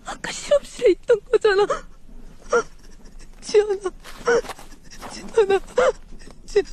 아까 실험실에 있던 거잖아. 지연아, 지연아, 지연아.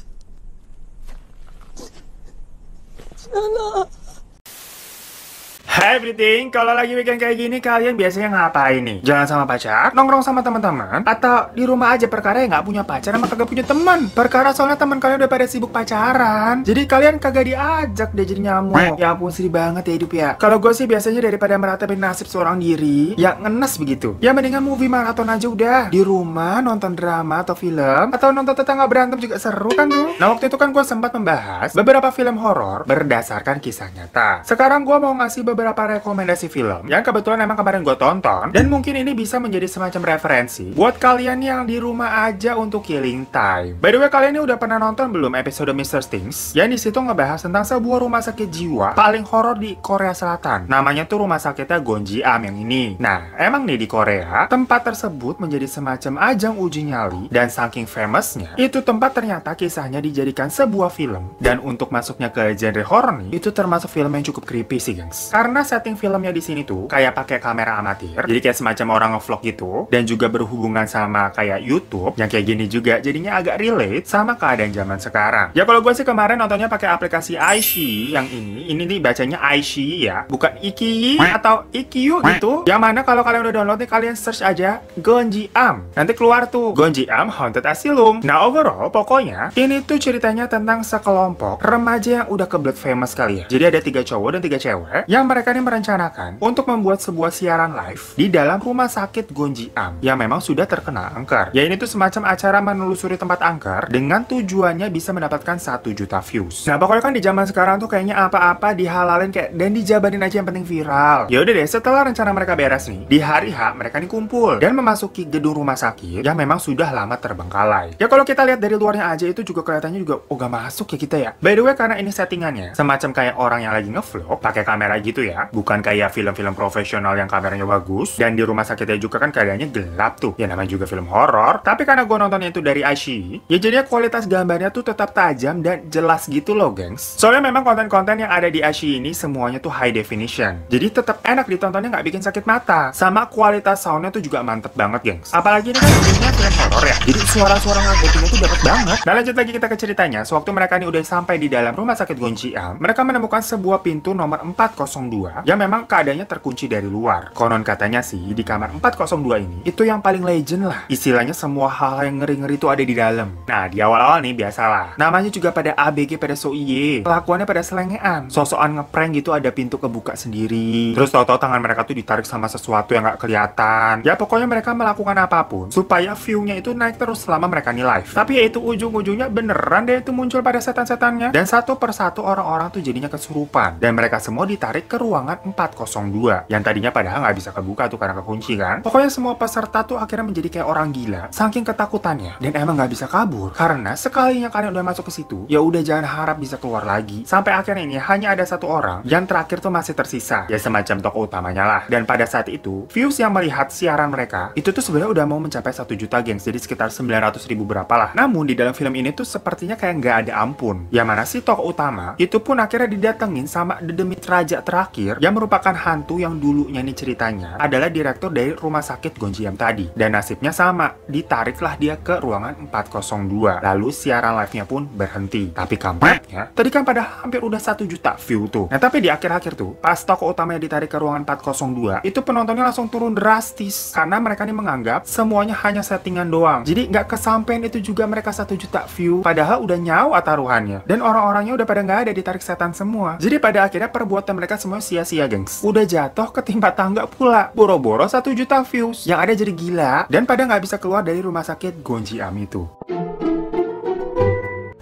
Hai everything, kalau lagi weekend kayak gini kalian biasanya ngapain nih? Jalan sama pacar, nongkrong sama teman-teman, atau di rumah aja perkara yang nggak punya pacar sama kagak punya teman? Perkara soalnya teman kalian udah pada sibuk pacaran, jadi kalian kagak diajak deh jadi nyamuk. Ya ampun sedih banget ya hidup ya. Kalau gue sih biasanya daripada meratapin nasib seorang diri, ya ngenes begitu. Ya mendingan movie maraton aja udah. Di rumah nonton drama atau film, atau nonton tetangga berantem juga seru kan tuh. Nah waktu itu kan gue sempat membahas beberapa film horor berdasarkan kisah nyata. Sekarang gue mau ngasih beberapa rekomendasi film yang kebetulan emang kemarin gue tonton, dan mungkin ini bisa menjadi semacam referensi buat kalian yang di rumah aja untuk killing time. By the way, kalian ini udah pernah nonton belum episode Mr. Stings? Yang disitu ngebahas tentang sebuah rumah sakit jiwa paling horor di Korea Selatan. Namanya tuh rumah sakitnya Gonjiam yang ini. Nah, emang nih di Korea, tempat tersebut menjadi semacam ajang uji nyali, dan saking famousnya, itu tempat ternyata kisahnya dijadikan sebuah film. Dan untuk masuknya ke genre horror nih, itu termasuk film yang cukup creepy sih, gengs. Karena setting filmnya di sini tuh kayak pakai kamera amatir, jadi kayak semacam orang ngevlog gitu, dan juga berhubungan sama kayak YouTube yang kayak gini juga, jadinya agak relate sama keadaan zaman sekarang. Ya kalau gue sih kemarin nontonnya pakai aplikasi Ishi yang ini nih bacanya Ishi ya, bukan Iki atau Ikyu gitu. Yang mana kalau kalian udah download nih, kalian search aja Gonjiam, nanti keluar tuh Gonjiam Haunted Asylum. Nah overall pokoknya ini tuh ceritanya tentang sekelompok remaja yang udah kebelet famous kali ya. Jadi ada 3 cowok dan 3 cewek yang mereka ini merencanakan untuk membuat sebuah siaran live di dalam rumah sakit Gonjiam yang memang sudah terkena angker. Ya ini tuh semacam acara menelusuri tempat angker dengan tujuannya bisa mendapatkan 1 juta views. Nah pokoknya kan di zaman sekarang tuh kayaknya apa-apa dihalalin kayak dan dijabarin aja yang penting viral. Ya udah deh, setelah rencana mereka beres nih, di hari H mereka nih kumpul dan memasuki gedung rumah sakit yang memang sudah lama terbengkalai. Ya kalau kita lihat dari luarnya aja itu juga kelihatannya juga gak masuk ya kita ya. By the way, karena ini settingannya semacam kayak orang yang lagi ngevlog pakai kamera gitu ya, bukan kayak film-film profesional yang kameranya bagus, dan di rumah sakitnya juga kan keadaannya gelap tuh. Ya namanya juga film horor, tapi karena gue nontonnya itu dari Ishi, ya jadinya kualitas gambarnya tuh tetap tajam dan jelas gitu loh, gengs. Soalnya memang konten-konten yang ada di Ishi ini semuanya tuh high definition, jadi tetap enak ditontonnya, nggak bikin sakit mata. Sama kualitas soundnya tuh juga mantep banget, gengs. Apalagi ini kan filmnya film horor ya, jadi suara-suara ngagetinnya tuh dapat banget. Nah lanjut lagi kita ke ceritanya. Sewaktu mereka ini udah sampai di dalam rumah sakit Gonjiam, mereka menemukan sebuah pintu nomor 402 yang memang keadaannya terkunci dari luar. Konon katanya sih di kamar 402 ini itu yang paling legend lah. Istilahnya semua hal yang ngeri-ngeri itu ada di dalam. Nah di awal-awal nih biasalah, namanya juga pada ABG pada soiye, kelakuannya pada selengean, sosokan ngeprank gitu, ada pintu kebuka sendiri, terus tahu-tahu tangan mereka tuh ditarik sama sesuatu yang nggak kelihatan. Ya pokoknya mereka melakukan apapun supaya view-nya itu naik terus selama mereka nih live. Tapi ya itu ujung-ujungnya beneran deh itu muncul pada setan-setannya, dan satu persatu orang-orang tuh jadinya kesurupan, dan mereka semua ditarik ke ruangan 402 yang tadinya padahal nggak bisa kebuka tuh karena kekunci kan. Pokoknya semua peserta tuh akhirnya menjadi kayak orang gila saking ketakutannya, dan emang nggak bisa kabur karena sekalinya kalian udah masuk ke situ ya udah jangan harap bisa keluar lagi. Sampai akhirnya ini hanya ada 1 orang yang terakhir tuh masih tersisa, ya semacam tokoh utamanya lah. Dan pada saat itu views yang melihat siaran mereka itu tuh sebenarnya udah mau mencapai 1 juta, gengs, jadi sekitar 900.000 berapa lah. Namun di dalam film ini tuh sepertinya kayak nggak ada ampun, yang mana si tokoh utama itu pun akhirnya didatengin sama The Demit Raja terakhir yang merupakan hantu yang dulunya nih ceritanya adalah direktur dari rumah sakit Gonjiam tadi. Dan nasibnya sama, ditariklah dia ke ruangan 402. Lalu siaran live-nya pun berhenti. Tapi kampretnya, tadi kan pada hampir udah 1 juta view tuh. Nah tapi di akhir-akhir tuh, pas tokoh utamanya ditarik ke ruangan 402, itu penontonnya langsung turun drastis. Karena mereka nih menganggap semuanya hanya settingan doang. Jadi nggak kesampean itu juga mereka 1 juta view, padahal udah nyawa taruhannya. Dan orang-orangnya udah pada nggak ada, ditarik setan semua. Jadi pada akhirnya perbuatan mereka semua sia-sia, gengs. Udah jatuh ketimpa tangga pula. Boro-boro 1 juta views. Yang ada jadi gila, dan pada nggak bisa keluar dari rumah sakit Gonjiam itu.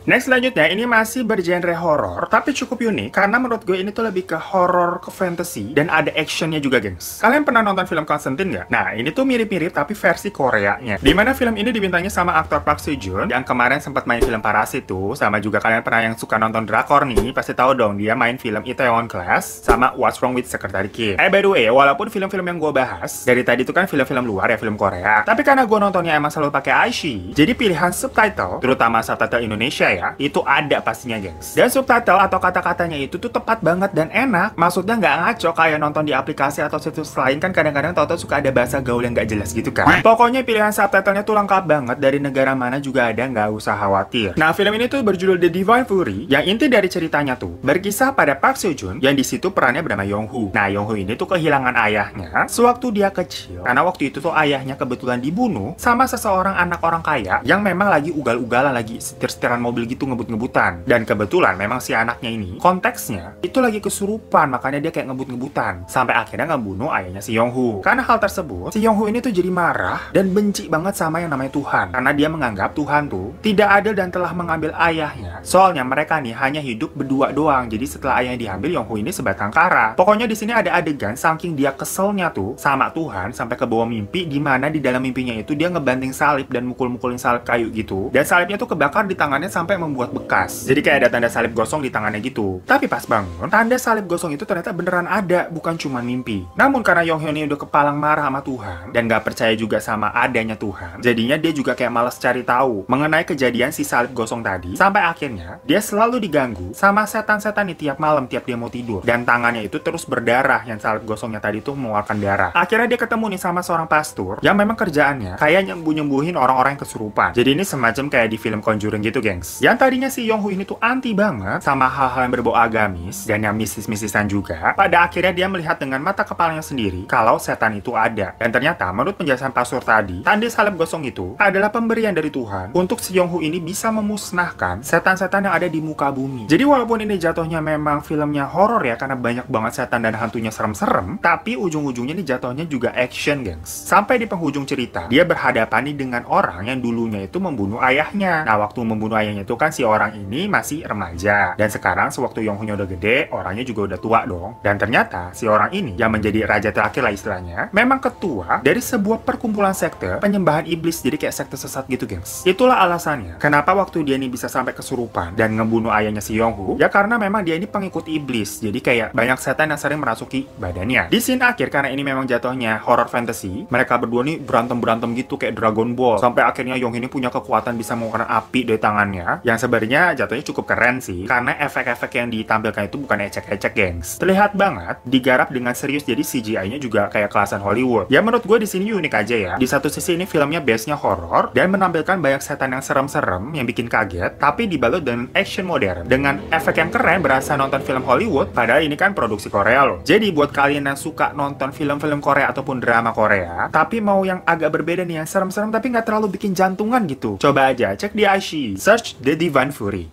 Next selanjutnya ini masih bergenre horor, tapi cukup unik karena menurut gue ini tuh lebih ke horror, ke fantasy, dan ada actionnya juga, gengs. Kalian pernah nonton film Constantine nggak? Nah ini tuh mirip-mirip tapi versi Koreanya. Dimana film ini dibintangi sama aktor Park Seo Joon yang kemarin sempat main film Parasit tuh, sama juga kalian pernah yang suka nonton drakor nih pasti tahu dong dia main film Itaewon Class sama What's Wrong with Secretary Kim. By the way, walaupun film-film yang gue bahas dari tadi tuh kan film-film luar ya, film Korea, tapi karena gue nontonnya emang selalu pakai Aishi, jadi pilihan subtitle, terutama subtitle Indonesia ya, itu ada pastinya gengs. Dan subtitle atau kata-katanya itu tuh tepat banget dan enak. Maksudnya nggak ngaco kayak nonton di aplikasi atau situs lain kan kadang-kadang tau-tau suka ada bahasa gaul yang nggak jelas gitu kan. Pokoknya pilihan subtitlenya tuh lengkap banget, dari negara mana juga ada, nggak usah khawatir. Nah, film ini tuh berjudul The Divine Fury, yang inti dari ceritanya tuh berkisah pada Park Seo Joon yang di situ perannya bernama Yong Hoo. Nah, Yong Hoo ini tuh kehilangan ayahnya sewaktu dia kecil karena waktu itu tuh ayahnya kebetulan dibunuh sama seseorang anak orang kaya yang memang lagi ugal-ugalan, lagi setir-setiran mobil gitu, ngebut-ngebutan. Dan kebetulan memang si anaknya ini konteksnya itu lagi kesurupan, makanya dia kayak ngebut-ngebutan sampai akhirnya ngebunuh ayahnya si Yong Hoo. Karena hal tersebut, si Yong Hoo ini tuh jadi marah dan benci banget sama yang namanya Tuhan karena dia menganggap Tuhan tuh tidak adil dan telah mengambil ayahnya. Soalnya mereka nih hanya hidup berdua doang. Jadi setelah ayahnya diambil, Yong Hoo ini sebatang kara. Pokoknya di sini ada adegan saking dia keselnya tuh sama Tuhan sampai ke bawah mimpi, di mana di dalam mimpinya itu dia ngebanting salib dan mukul-mukulin salib kayu gitu. Dan salibnya tuh kebakar di tangannya sampai membuat bekas. Jadi kayak ada tanda salib gosong di tangannya gitu. Tapi pas bangun, tanda salib gosong itu ternyata beneran ada, bukan cuma mimpi. Namun karena Yong Hoo ini udah kepalang marah sama Tuhan dan gak percaya juga sama adanya Tuhan, jadinya dia juga kayak malas cari tahu mengenai kejadian si salib gosong tadi. Sampai akhirnya dia selalu diganggu sama setan-setan nih tiap malam tiap dia mau tidur. Dan tangannya itu terus berdarah, yang salib gosongnya tadi tuh mengeluarkan darah. Akhirnya dia ketemu nih sama seorang pastor yang memang kerjaannya kayak nyembuh-nyembuhin orang-orang yang kesurupan. Jadi ini semacam kayak di film Conjuring gitu gengs. Yang tadinya si Yong Hoo ini tuh anti banget sama hal-hal yang berbau agamis dan yang mistis-mistisan juga. Pada akhirnya dia melihat dengan mata kepalanya sendiri kalau setan itu ada. Dan ternyata menurut penjelasan pastor tadi, tanda salib gosong itu adalah pemberian dari Tuhan untuk si Yong Hoo ini bisa memusnahkan setan-setan yang ada di muka bumi. Jadi walaupun ini jatuhnya memang filmnya horor ya, karena banyak banget setan dan hantunya serem-serem, tapi ujung-ujungnya nih jatuhnya juga action gengs. Sampai di penghujung cerita, dia berhadapan nih dengan orang yang dulunya itu membunuh ayahnya. Nah, waktu membunuh ayahnya itu kan si orang ini masih remaja. Dan sekarang sewaktu Yong Hoo-nya udah gede, orangnya juga udah tua dong. Dan ternyata si orang ini yang menjadi raja terakhir lah istilahnya, memang ketua dari sebuah perkumpulan sekte penyembahan iblis. Jadi kayak sekte sesat gitu gengs. Itulah alasannya kenapa waktu dia ini bisa sampai kesurupan dan ngebunuh ayahnya si Yong Hoo, ya karena memang dia ini pengikut iblis. Jadi kayak banyak setan yang sering merasuki badannya. Di scene akhir, karena ini memang jatuhnya horror fantasy, mereka berdua nih berantem-berantem gitu kayak Dragon Ball. Sampai akhirnya Yong Hoo ini punya kekuatan bisa mengeluarkan api dari tangannya, yang sebenarnya jatuhnya cukup keren sih, karena efek-efek yang ditampilkan itu bukan ecek-ecek gengs. Terlihat banget digarap dengan serius, jadi CGI-nya juga kayak kelasan Hollywood. Ya menurut gue di sini unik aja ya. Di satu sisi ini filmnya base-nya horror dan menampilkan banyak setan yang serem-serem yang bikin kaget, tapi dibalut dengan action modern dengan efek yang keren berasa nonton film Hollywood, padahal ini kan produksi Korea loh. Jadi buat kalian yang suka nonton film-film Korea ataupun drama Korea, tapi mau yang agak berbeda nih, yang serem-serem tapi nggak terlalu bikin jantungan gitu, coba aja cek di iQIYI, search The Divine Fury.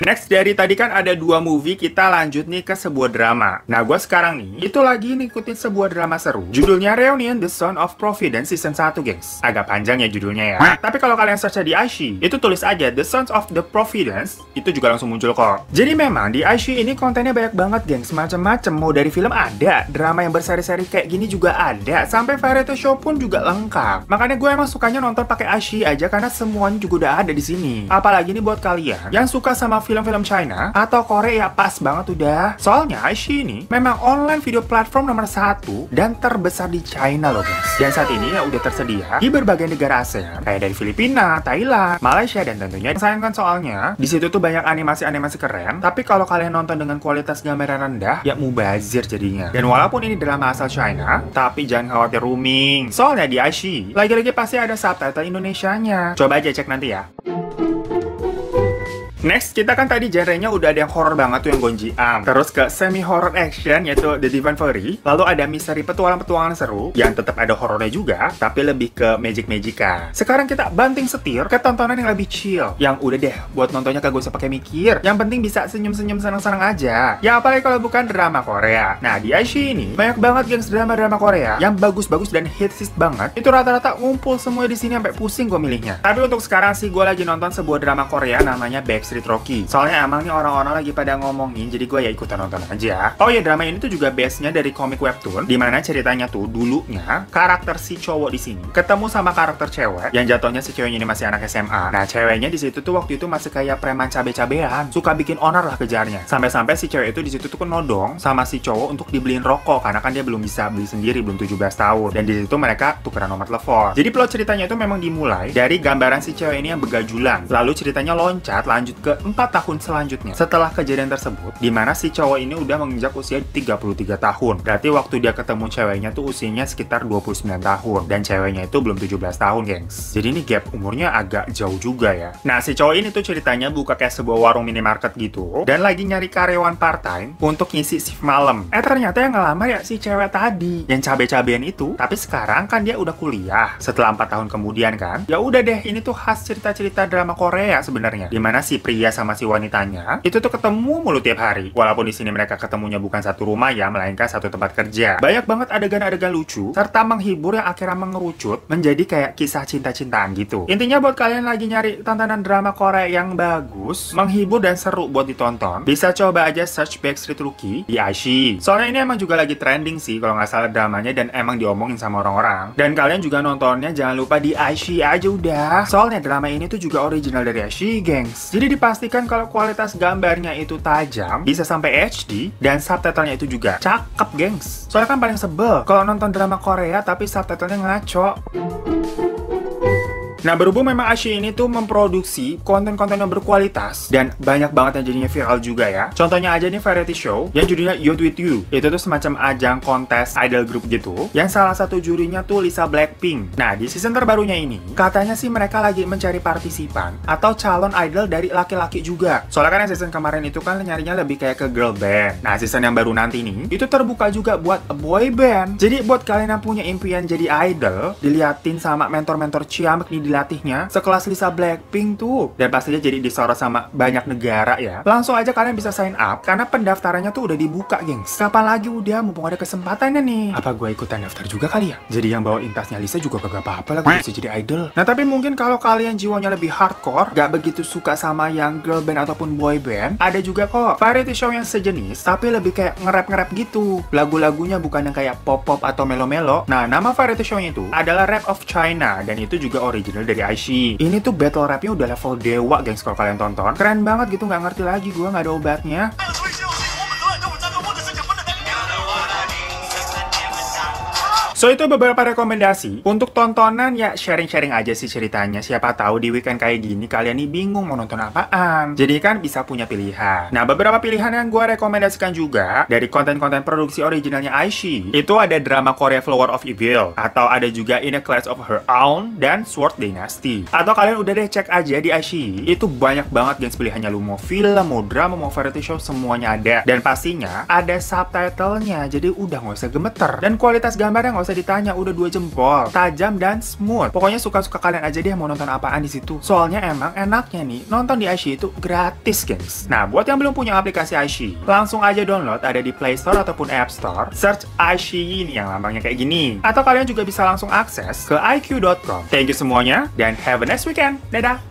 Next, dari tadi kan ada dua movie, kita lanjut nih ke sebuah drama. Nah, gue sekarang nih, itu lagi ngikutin sebuah drama seru. Judulnya Reunion The Son of Providence Season 1, gengs. Agak panjang ya judulnya ya. Tapi kalau kalian search di iQIYI, itu tulis aja The Sons of the Providence, itu juga langsung muncul kok. Jadi memang di iQIYI ini kontennya banyak banget, gengs. Macem-macem, mau dari film ada, drama yang berseri-seri kayak gini juga ada, sampai variety show pun juga lengkap. Makanya gue emang sukanya nonton pakai iQIYI aja, karena semuanya juga udah ada di sini. Apalagi nih buat kalian yang suka sama film-film China atau Korea, pas banget udah. Soalnya iQIYI ini memang online video platform nomor 1 dan terbesar di China loh guys. Dan saat ini ya udah tersedia di berbagai negara ASEAN, kayak dari Filipina, Thailand, Malaysia, dan tentunya sayangkan soalnya di situ tuh banyak animasi-animasi keren, tapi kalau kalian nonton dengan kualitas gambar yang rendah, ya mubazir jadinya. Dan walaupun ini drama asal China, tapi jangan khawatir rooming. Soalnya di iQIYI lagi-lagi pasti ada subtitle Indonesianya. Coba aja cek nanti ya. Next, kita kan tadi genrenya udah ada yang horror banget tuh, yang gonjiam. Terus ke semi-horror action, yaitu The Divine Fury. Lalu ada misteri petualang-petualangan seru, yang tetap ada horornya juga, tapi lebih ke magic-magican. Sekarang kita banting setir ke tontonan yang lebih chill. Yang udah deh, buat nontonnya kagak usah pakai mikir. Yang penting bisa senyum-senyum senang-senang aja. Ya apalagi kalau bukan drama Korea. Nah, di iQIYI ini, banyak banget gengs drama-drama Korea yang bagus-bagus dan hits banget. Itu rata-rata ngumpul semua di sini sampai pusing gue milihnya. Tapi untuk sekarang sih, gue lagi nonton sebuah drama Korea namanya Backstreet Backstreet Rookie. Soalnya emang nih orang-orang lagi pada ngomongin, jadi gue ya ikutan nonton aja. Oh ya, drama ini tuh juga base-nya dari komik webtoon, dimana ceritanya tuh dulunya karakter si cowok di sini ketemu sama karakter cewek yang jatuhnya si ceweknya ini masih anak SMA. Nah, ceweknya di situ tuh waktu itu masih kayak preman cabe-cabean, suka bikin onar lah kejarnya. Sampai-sampai si cewek itu di situ tuh nodong sama si cowok untuk dibeliin rokok karena kan dia belum bisa beli sendiri, belum 17 tahun. Dan di situ mereka tukeran nomor telepon. Jadi plot ceritanya itu memang dimulai dari gambaran si cewek ini yang begajulan. Lalu ceritanya loncat lanjut ke 4 tahun selanjutnya. Setelah kejadian tersebut, di mana si cowok ini udah menginjak usia 33 tahun. Berarti waktu dia ketemu ceweknya tuh usianya sekitar 29 tahun. Dan ceweknya itu belum 17 tahun, gengs. Jadi ini gap umurnya agak jauh juga ya. Nah, si cowok ini tuh ceritanya buka kayak sebuah warung minimarket gitu. Dan lagi nyari karyawan part-time untuk ngisi shift malam. Ternyata yang ngelamar ya si cewek tadi. Yang cabe-cabean itu. Tapi sekarang kan dia udah kuliah. Setelah 4 tahun kemudian kan. Ya udah deh, ini tuh khas cerita-cerita drama Korea sebenarnya. Dimana si pria sama si wanitanya itu tuh ketemu mulu tiap hari. Walaupun di sini mereka ketemunya bukan satu rumah ya, melainkan satu tempat kerja. Banyak banget adegan-adegan lucu serta menghibur yang akhirnya mengerucut menjadi kayak kisah cinta-cintaan gitu. Intinya buat kalian lagi nyari tontonan drama Korea yang bagus, menghibur dan seru buat ditonton, bisa coba aja search Backstreet Rookie di iQIYI. Soalnya ini emang juga lagi trending sih kalau nggak salah dramanya dan emang diomongin sama orang-orang. Dan kalian juga nontonnya jangan lupa di iQIYI aja udah. Soalnya drama ini tuh juga original dari iQIYI, gengs. Jadi dipastikan kalau kualitas gambarnya itu tajam, bisa sampai HD, dan subtitlenya itu juga cakep, gengs. Soalnya kan paling sebel kalau nonton drama Korea tapi subtitlenya ngaco. Nah, berhubung memang iQIYI ini tuh memproduksi konten-konten yang berkualitas dan banyak banget yang jadinya viral juga ya. Contohnya aja nih variety show yang judulnya Youth With You. Itu tuh semacam ajang kontes idol group gitu, yang salah satu jurinya tuh Lisa Blackpink. Nah, di season terbarunya ini, katanya sih mereka lagi mencari partisipan atau calon idol dari laki-laki juga. Soalnya kan yang season kemarin itu kan nyarinya lebih kayak ke girl band. Nah, season yang baru nanti nih, itu terbuka juga buat a boy band. Jadi buat kalian yang punya impian jadi idol, diliatin sama mentor-mentor ciamik nih latihnya sekelas Lisa Blackpink tuh, dan pastinya jadi disorot sama banyak negara ya. Langsung aja kalian bisa sign up karena pendaftarannya tuh udah dibuka, gengs. Kapan lagi udah, mumpung ada kesempatannya nih. Apa gue ikutan daftar juga kali ya? Jadi yang bawa intasnya Lisa juga kagak apa-apa lah, bisa jadi idol. Nah, tapi mungkin kalau kalian jiwanya lebih hardcore, gak begitu suka sama yang girl band ataupun boy band, ada juga kok variety show yang sejenis tapi lebih kayak nge-rap gitu. Lagu-lagunya bukan yang kayak pop-pop atau melo-melo. Nah, nama variety show-nya itu adalah Rap of China, dan itu juga original dari iQIYI. Ini tuh battle rapnya udah level dewa, gengs, kalau kalian tonton. Keren banget gitu, nggak ngerti lagi gue, nggak ada obatnya. So, itu beberapa rekomendasi untuk tontonan ya, sharing-sharing aja sih ceritanya. Siapa tahu di weekend kayak gini kalian nih bingung mau nonton apaan. Jadi kan bisa punya pilihan. Nah, beberapa pilihan yang gue rekomendasikan juga dari konten-konten produksi originalnya iQIYI, itu ada drama Korea Flower of Evil, atau ada juga In a Class of Her Own dan Sword Dynasty. Atau kalian udah deh cek aja di iQIYI, itu banyak banget gengs pilihannya. Lu mau film, mau drama, mau variety show, semuanya ada. Dan pastinya ada subtitlenya, jadi udah nggak usah gemeter. Dan kualitas gambarnya nggak usah ditanya, udah 2 jempol, tajam dan smooth. Pokoknya suka-suka kalian aja deh mau nonton apaan di situ. Soalnya emang enaknya nih nonton di iQIYI itu gratis, gengs. Nah, buat yang belum punya aplikasi iQIYI, langsung aja download, ada di Play Store ataupun App Store. Search iQIYI nih yang lambangnya kayak gini. Atau kalian juga bisa langsung akses ke iq.com. Thank you semuanya dan have a nice weekend. Dadah.